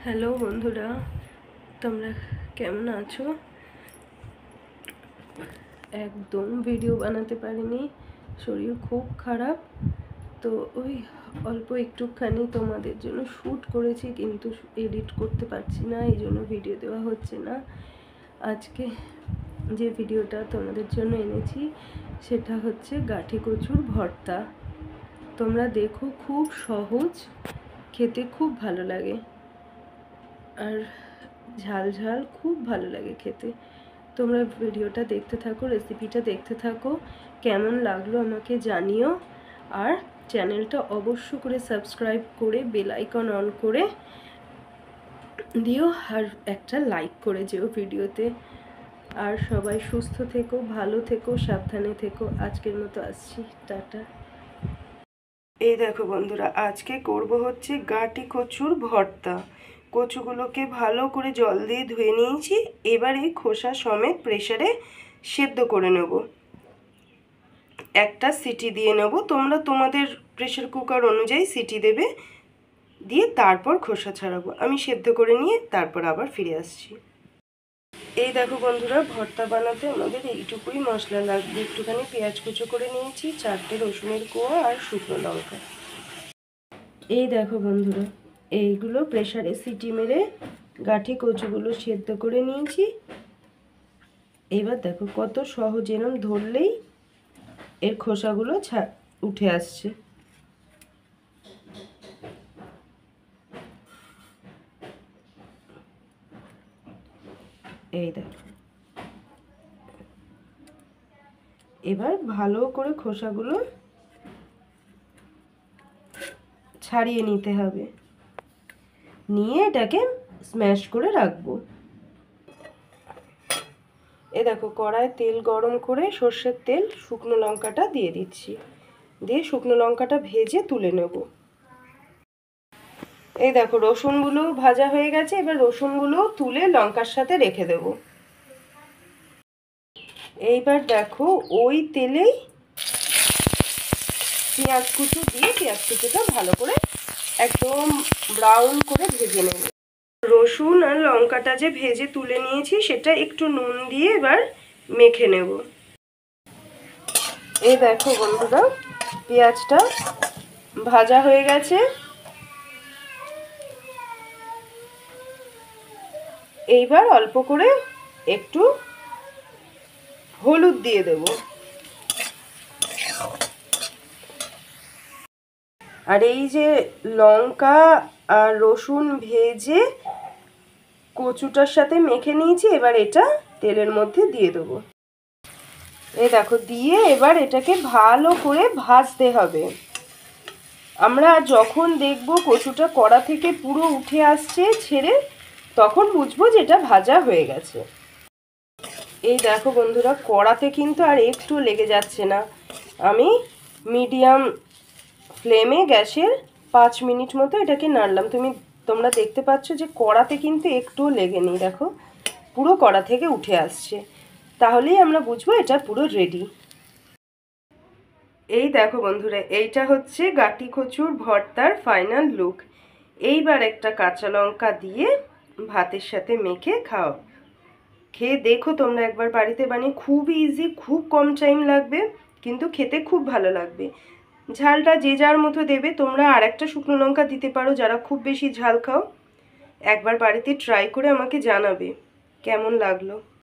Hello বন্ধুরা, তোমরা কেমন আছো? একদম ভিডিও বানাতে পারিনি, শরীর খুব খারাপ। তো ওই অল্প একটুখানি তোমাদের জন্য শ্যুট করেছি, কিন্তু এডিট করতে পারছি না, এই জন্য ভিডিও দেওয়া হচ্ছে না। আজকে যে ভিডিওটা তোমাদের জন্য এনেছি সেটা হচ্ছে গাঠি কচুর ভর্তা। তোমরা দেখো, খুব সহজ, খেতে খুব ভালো লাগে, আর ঝাল ঝাল খুব ভালো লাগে খেতে। তোমরা ভিডিওটা দেখতে থাকো, রেসিপিটা দেখতে থাকো, কেমন লাগলো আমাকে জানিও। আর চ্যানেলটা অবশ্য করে সাবস্ক্রাইব করে বেল আইকন অন করে দিও, আর একটা লাইক করে যেও ভিডিওতে। আর সবাই সুস্থ থেকো, ভালো থেকো, সাবধানে থেকো। আজকের মতো আসছি, টাটা। এই দেখো বন্ধুরা, আজকে করব হচ্ছে গাঁটি কচুর ভর্তা। কচুগুলোকে ভালো করে জল দিয়ে ধুয়ে নিয়েছি, এবার এই খোসা সমেত প্রেসারে সেদ্ধ করে নেব। একটা সিটি দিয়ে নেব, তোমরা তোমাদের প্রেসার কুকার অনুযায়ী সিটি দেবে, দিয়ে তারপর খোসা ছাড়াবো। আমি সেদ্ধ করে নিয়ে তারপর আবার ফিরে আসছি। এই দেখো বন্ধুরা, ভর্তা বানাতে আমাদের এইটুকুই মশলা লাগবে। একটুখানি পেঁয়াজ কুচো করে নিয়েছি, 4টে রসুনের কোয়া আর শুকনো লঙ্কা। এই দেখো বন্ধুরা, এইগুলো প্রেসারে সিটি মেরে গাঁঠি কচুগুলো সেদ্ধ করে নিয়েছি। এবার দেখো কত সহজ, এরম ধরলেই এর খোসাগুলো উঠে আসছে। এই দেখো, এবার ভালো করে খোসাগুলো ছাড়িয়ে নিতে হবে, নিয়ে এটাকে স্ম্যাশ করে রাখবো। এ দেখো, কড়ায় তেল গরম করে সর্ষের তেল, শুকনো লঙ্কাটা দিয়ে দিচ্ছি, দিয়ে শুকনো লঙ্কাটা ভেজে তুলে নেব। এই দেখো, রসুনগুলো ভাজা হয়ে গেছে, এবার রসুনগুলো তুলে লঙ্কার সাথে রেখে দেব। এইবার দেখো, ওই তেলেই পেঁয়াজ কুচি দিয়ে পেঁয়াজ কুচিটা ভালো করে একদম ব্রাউন করে ভেজে নেব। রসুন আর লঙ্কাটা যে ভেজে তুলে নিয়েছি সেটা একটু নুন দিয়ে এবার মেখে নেব। এই দেখো বন্ধুরা, পেঁয়াজটা ভাজা হয়ে গেছে। এইবার অল্প করে একটু হলুদ দিয়ে দেব, আর এই যে লঙ্কা আর রসুন ভেজে কচুটার সাথে মেখে নিয়েছি, এবার এটা তেলের মধ্যে দিয়ে দেবো। এই দেখো, দিয়ে এবার এটাকে ভালো করে ভাজতে হবে। আমরা যখন দেখব কচুটা কড়া থেকে পুরো উঠে আসছে ছেড়ে, তখন বুঝবো যে এটা ভাজা হয়ে গেছে। এই দেখো বন্ধুরা, কড়াতে কিন্তু আর একটু লেগে যাচ্ছে না। আমি মিডিয়াম ফ্লেমে গ্যাসের 5 মিনিট মতো এটাকে নাড়লাম। তোমরা দেখতে পাচ্ছ যে কড়াতে কিন্তু একটুও লেগেনি। দেখো, পুরো কড়া থেকে উঠে আসছে, তাহলেই আমরা বুঝবো এটা পুরো রেডি। এই দেখো বন্ধুরা, এইটা হচ্ছে গাঁটি কচুর ভর্তার ফাইনাল লুক। এইবার একটা কাঁচা লঙ্কা দিয়ে ভাতের সাথে মেখে খাও। খেয়ে দেখো তোমরা একবার বাড়িতে বানিয়ে, খুব ইজি, খুব কম টাইম লাগবে, কিন্তু খেতে খুব ভালো লাগবে। ঝালটা যে যার মতো দেবে, তোমরা আর একটা শুকনো লঙ্কা দিতে পারো যারা খুব বেশি ঝাল খাও। একবার বাড়িতে ট্রাই করে আমাকে জানাবে কেমন লাগলো।